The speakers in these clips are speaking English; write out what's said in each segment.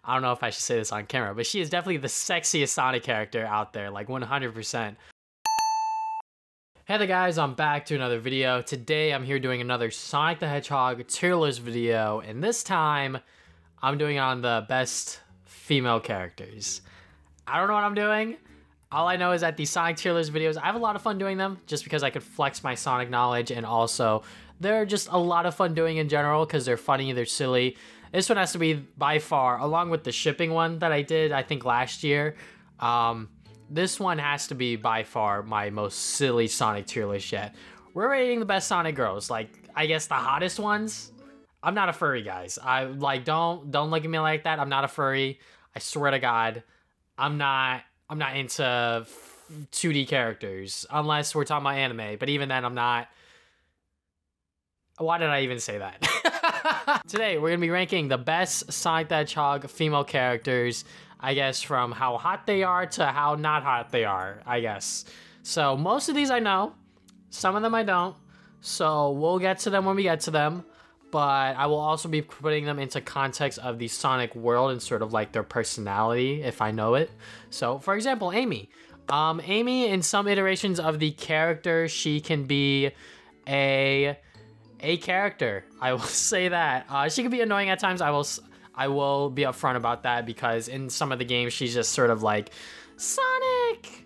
I don't know if I should say this on camera, but she is definitely the sexiest Sonic character out there, like 100%. Hey there guys, I'm back to another video. Today I'm here doing another Sonic the Hedgehog tier list video, and this time I'm doing it on the best female characters. I don't know what I'm doing. All I know is that these Sonic tier list videos, I have a lot of fun doing them just because I could flex my Sonic knowledge, and also they're just a lot of fun doing in general because they're funny, they're silly. This one has to be by far, along with the shipping one that I did, I think last year, this one has to be by far my most silly Sonic tier list yet. We're rating the best Sonic girls, like, I guess the hottest ones. I'm not a furry, guys. I like, don't look at me like that. I'm not a furry. I swear to God, I'm not into 2D characters unless we're talking about anime. But even then, I'm not. Why did I even say that? Today, we're gonna be ranking the best Sonic the Hedgehog female characters, I guess, from how hot they are to how not hot they are, I guess. So most of these I know, some of them I don't. So we'll get to them when we get to them. But I will also be putting them into context of the Sonic world and sort of like their personality, if I know it. So, for example, Amy. Amy, in some iterations of the character, she can be a character. I will say that. She can be annoying at times. I will be upfront about that because in some of the games, she's just sort of like, Sonic!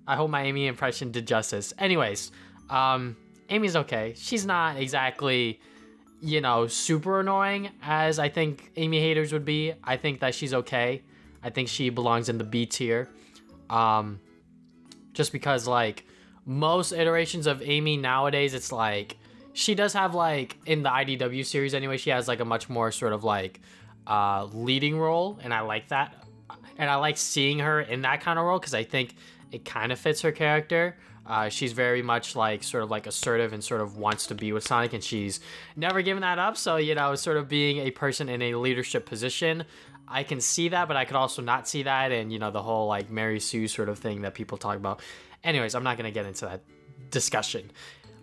I hope my Amy impression did justice. Anyways, Amy's okay. She's not exactly, you know, super annoying as I think Amy haters would be. I think that she's okay. I think she belongs in the B tier. Just because, like, most iterations of Amy nowadays, it's like, she does have, like, in the IDW series anyway, she has, like, a much more sort of, like, leading role, and I like that. And I like seeing her in that kind of role because I think it kind of fits her character. She's very much, like, sort of, like, assertive and sort of wants to be with Sonic, and she's never given that up. So, you know, sort of being a person in a leadership position, I can see that, but I could also not see that, and, you know, the whole, like, Mary Sue sort of thing that people talk about. Anyways, I'm not going to get into that discussion.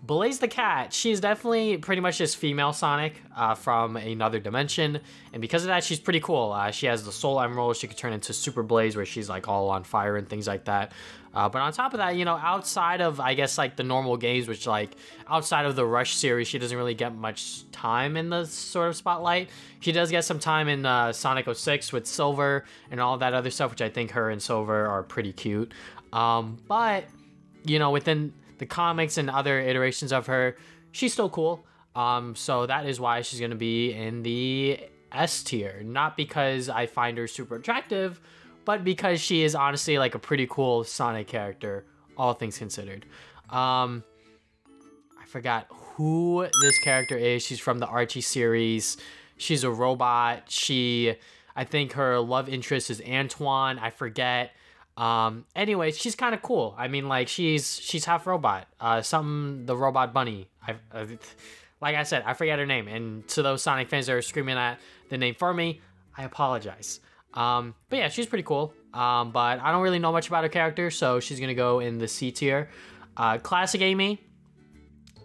Blaze the Cat, she's definitely pretty much just female Sonic from another dimension, and because of that, she's pretty cool. She has the Soul Emerl, she could turn into Super Blaze, where she's like all on fire and things like that. But on top of that, you know, outside of, I guess, like the normal games, which, like, outside of the Rush series, she doesn't really get much time in the sort of spotlight. She does get some time in Sonic 06 with Silver and all that other stuff, which I think her and Silver are pretty cute. But, you know, within the comics and other iterations of her, she's still cool. So that is why she's going to be in the S tier. Not because I find her super attractive, but because she is honestly like a pretty cool Sonic character, all things considered. I forgot who this character is. She's from the Archie series. She's a robot. I think her love interest is Antoine. I forget. Anyways, she's kind of cool. I mean, like, she's half robot. The robot bunny. Like I said, I forget her name. And to those Sonic fans that are screaming at the name for me, I apologize. But yeah, she's pretty cool. But I don't really know much about her character, so she's gonna go in the C tier. Classic Amy.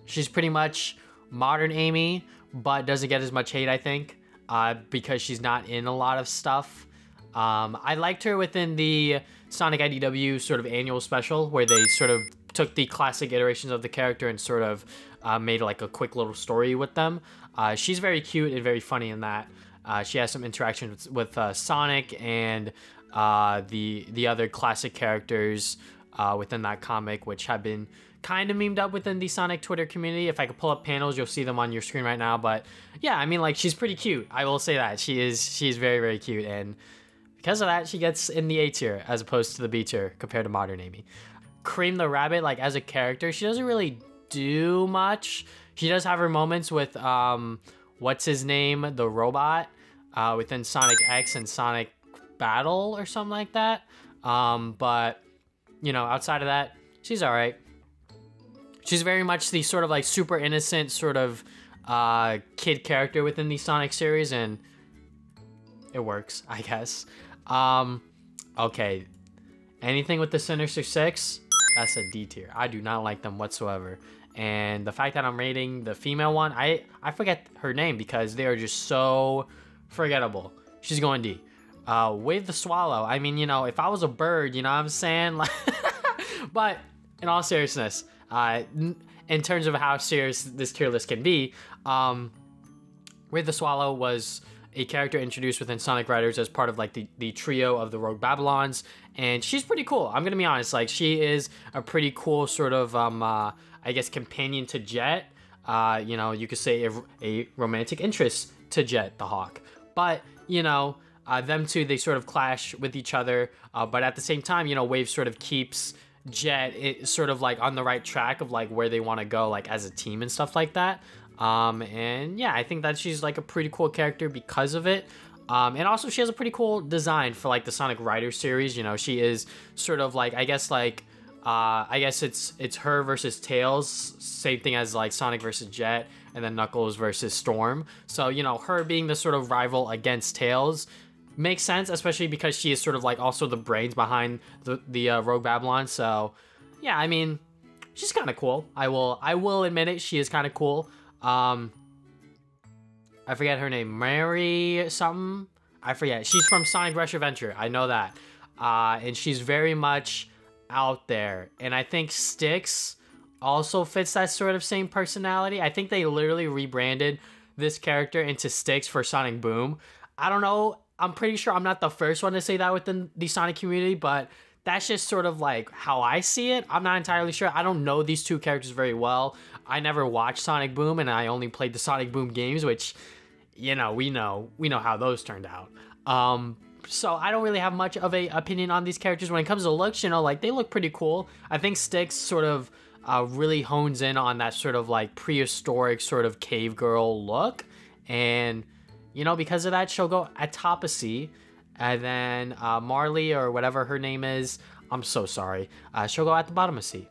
She's pretty much modern Amy, but doesn't get as much hate, I think, because she's not in a lot of stuff. I liked her within the Sonic IDW sort of annual special, where they sort of took the classic iterations of the character and sort of made like a quick little story with them. She's very cute and very funny in that. She has some interaction with Sonic and the other classic characters within that comic, which have been kind of memed up within the Sonic Twitter community. If I could pull up panels, you'll see them on your screen right now. But yeah, I mean, like, she's pretty cute. I will say that. She's very, very cute, and because of that, she gets in the A tier as opposed to the B tier compared to modern Amy. Cream the Rabbit, like, as a character, she doesn't really do much. She does have her moments with what's his name, the robot, within Sonic X and Sonic Battle or something like that. But, you know, outside of that, she's all right. She's very much the sort of like super innocent sort of kid character within the Sonic series, and it works, I guess. Okay, anything with the Sinister Six, that's a D tier. I do not like them whatsoever. And the fact that I'm rating the female one, I forget her name because they are just so forgettable. She's going D. Wave the Swallow. I mean, you know, if I was a bird, you know what I'm saying? Like, but in all seriousness, in terms of how serious this tier list can be, Wave the Swallow was a character introduced within Sonic Riders as part of like the trio of the Rogue Babylons, and she's pretty cool. I'm gonna be honest, like she is a pretty cool sort of I guess companion to Jet. You know, you could say a romantic interest to Jet the Hawk, but you know, them two, they sort of clash with each other, but at the same time, you know, Wave sort of keeps Jet sort of like on the right track of like where they want to go, like as a team and stuff like that. And yeah, I think that she's like a pretty cool character because of it. And also she has a pretty cool design for like the Sonic Riders series. You know, she is sort of like, I guess it's her versus Tails, same thing as like Sonic versus Jet, and then Knuckles versus Storm. So, you know, her being the sort of rival against Tails makes sense, especially because she is sort of like also the brains behind the Rogue Babylon. So yeah, I mean, she's kind of cool. I will admit it, she is kind of cool. I forget her name, Mary something, I forget. She's from Sonic Rush Adventure, I know that. And she's very much out there, and I think Styx also fits that sort of same personality. I think they literally rebranded this character into Styx for Sonic Boom. I don't know, I'm pretty sure I'm not the first one to say that within the Sonic community, but that's just sort of like how I see it. I'm not entirely sure. I don't know these two characters very well. I never watched Sonic Boom, and I only played the Sonic Boom games, which, you know, we know how those turned out. So I don't really have much of a opinion on these characters. When it comes to looks, you know, like they look pretty cool. I think Styx sort of really hones in on that sort of like prehistoric sort of cave girl look, and you know, because of that, she'll go at top of C. And then Marley, or whatever her name is, I'm so sorry, she'll go at the bottom of C.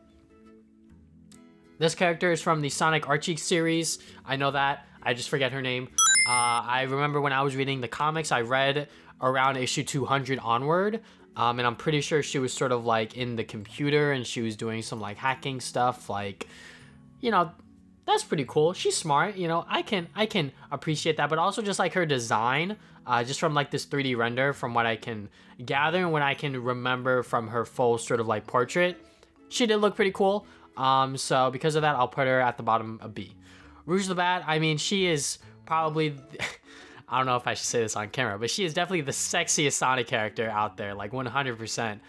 This character is from the Sonic Archie series. I know that. I just forget her name. I remember when I was reading the comics, I read around issue 200 onward. And I'm pretty sure she was sort of like in the computer, and she was doing some like hacking stuff. Like, you know, that's pretty cool. She's smart, you know, I can appreciate that. But also just like her design, just from like this 3D render, from what I can gather and what I can remember from her full sort of like portrait, she did look pretty cool. So because of that, I'll put her at the bottom of B. Rouge the Bat, I mean, she is probably, I don't know if I should say this on camera, but she is definitely the sexiest Sonic character out there, like 100%.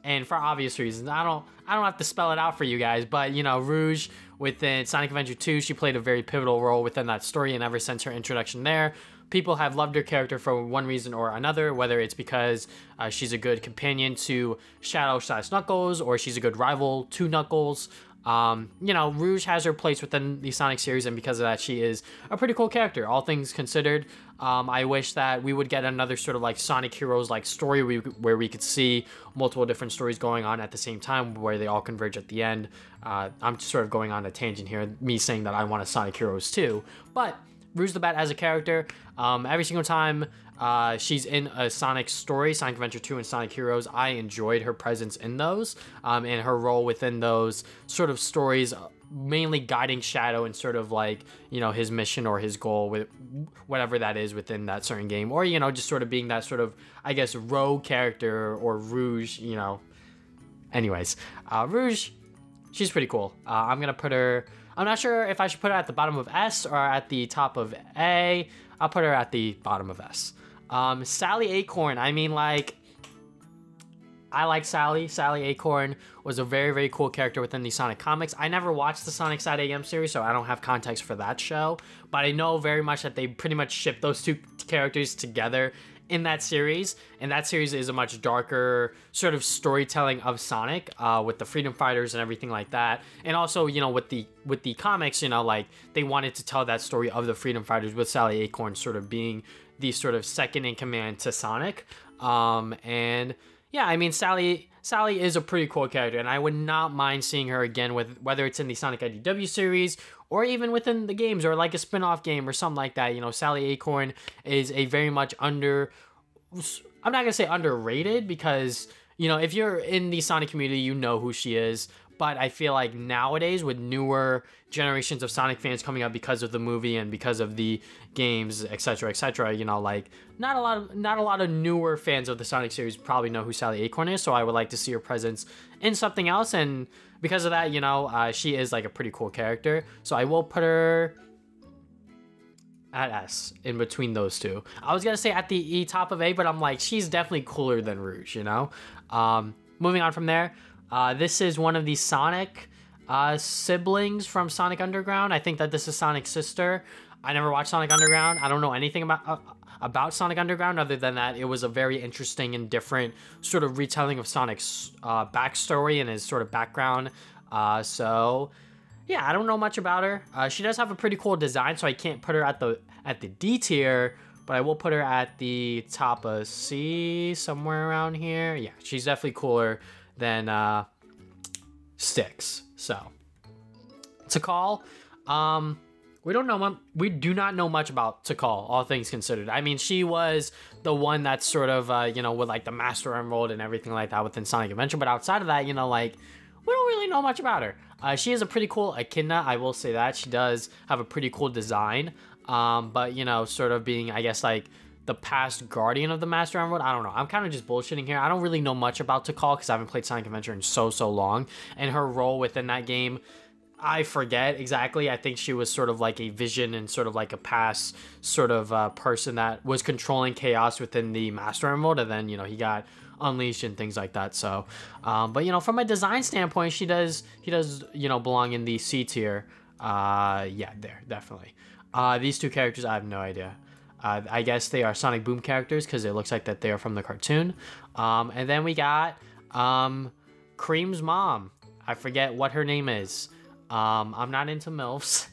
And for obvious reasons, I don't have to spell it out for you guys, but you know, Rouge within Sonic Adventure 2, she played a very pivotal role within that story, and ever since her introduction there, people have loved her character for one reason or another, whether it's because she's a good companion to Shadow/Knuckles, or she's a good rival to Knuckles. You know, Rouge has her place within the Sonic series, and because of that, she is a pretty cool character, all things considered. I wish that we would get another sort of like Sonic Heroes like story where we could see multiple different stories going on at the same time, where they all converge at the end. I'm just sort of going on a tangent here, me saying that I want a Sonic Heroes too, but Rouge the Bat as a character, every single time she's in a Sonic story, Sonic Adventure 2 and Sonic Heroes, I enjoyed her presence in those, and her role within those sort of stories, mainly guiding Shadow and sort of like, you know, his mission or his goal with whatever that is within that certain game, or, you know, just sort of being that sort of, I guess, rogue character, or Rouge, you know. Anyways, Rouge, she's pretty cool. I'm gonna put her, I'm not sure if I should put her at the bottom of S or at the top of A. I'll put her at the bottom of S. Sally Acorn, I mean, like, I like Sally. Sally Acorn was a very, very cool character within the Sonic comics. I never watched the Sonic Side AM series, so I don't have context for that show, but I know very much that they pretty much shipped those two characters together in that series, and that series is a much darker sort of storytelling of Sonic, with the Freedom Fighters and everything like that. And also, you know, with the comics, you know, like, they wanted to tell that story of the Freedom Fighters with Sally Acorn sort of being the sort of second in command to Sonic. And yeah, I mean, Sally is a pretty cool character, and I would not mind seeing her again, with whether it's in the Sonic IDW series or even within the games, or like a spin-off game or something like that. You know, Sally Acorn is a very much I'm not gonna say underrated, because, you know, if you're in the Sonic community, you know who she is, But I feel like nowadays, with newer generations of Sonic fans coming up because of the movie and because of the games, etc., you know, like not a lot of newer fans of the Sonic series probably know who Sally Acorn is. So I would like to see her presence in something else, and because of that, you know, she is like a pretty cool character. So I will put her at S in between those two. I was gonna say at the top of A, but I'm like, she's definitely cooler than Rouge, you know. Moving on from there. This is one of the Sonic siblings from Sonic Underground. I think that this is Sonic's sister. I never watched Sonic Underground. I don't know anything about Sonic Underground other than that it was a very interesting and different sort of retelling of Sonic's backstory and his sort of background. So yeah, I don't know much about her. She does have a pretty cool design, so I can't put her at the D tier, but I will put her at the top of C, somewhere around here. Yeah, she's definitely cooler than Styx. So Tikal, we do not know much about Tikal, all things considered. I mean, she was the one that's sort of you know, with like the Master Emerald and everything like that within Sonic Adventure, but outside of that, you know, like we don't really know much about her. She is a pretty cool echidna, I will say that. She does have a pretty cool design, but you know, sort of being, I guess, like the past guardian of the Master Emerald. I don't know. I'm kind of just bullshitting here. I don't really know much about Tikal because I haven't played Sonic Adventure in so long. And her role within that game, I forget exactly. I think she was sort of like a vision and sort of like a past sort of person that was controlling chaos within the Master Emerald. And then, you know, he got unleashed and things like that. So, but, you know, from a design standpoint, he does, you know, belong in the C tier. Yeah, there, definitely. These two characters, I have no idea. I guess they are Sonic Boom characters because it looks like that they are from the cartoon. And then we got Cream's mom. I forget what her name is. I'm not into MILFs.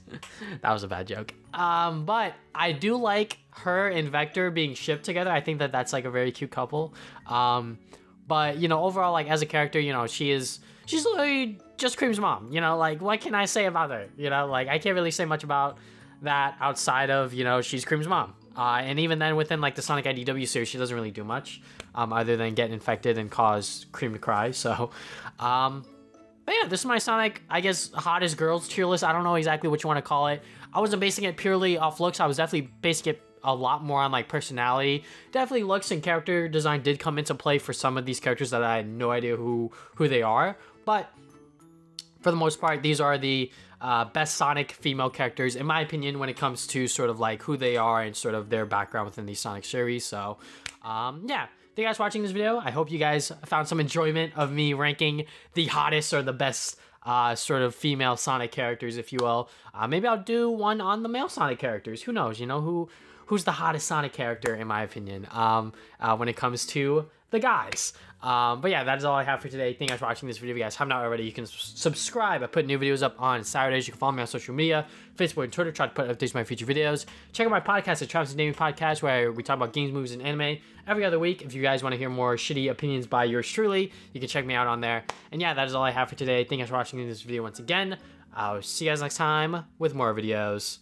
That was a bad joke. But I do like her and Vector being shipped together. I think that that's like a very cute couple. But, you know, overall, like as a character, you know, she's literally just Cream's mom. You know, like what can I say about her? You know, like I can't really say much about that outside of, you know, she's Cream's mom. And even then within like the Sonic IDW series, she doesn't really do much other than get infected and cause Cream to cry. So, but yeah, this is my Sonic, I guess, hottest girls tier list. I don't know exactly what you want to call it. I wasn't basing it purely off looks. I was definitely basing it a lot more on like personality. Definitely looks and character design did come into play for some of these characters that I had no idea who they are. But for the most part, these are the best Sonic female characters, in my opinion, when it comes to sort of like who they are and sort of their background within the Sonic series. So, yeah. Thank you guys for watching this video. I hope you guys found some enjoyment of me ranking the hottest or the best sort of female Sonic characters, if you will. Maybe I'll do one on the male Sonic characters. Who knows? You know, who's the hottest Sonic character, in my opinion, when it comes to the guys. But yeah, that is all I have for today. Thank you guys for watching this video. If you guys have not already, you can subscribe. I put new videos up on Saturdays. You can follow me on social media, Facebook and Twitter. Try to put updates on my future videos. Check out my podcast, the Travis' Gaming Podcast, where we talk about games, movies, and anime every other week. If you guys want to hear more shitty opinions by yours truly, you can check me out on there. And yeah, that is all I have for today. Thank you guys for watching this video once again. I'll see you guys next time with more videos.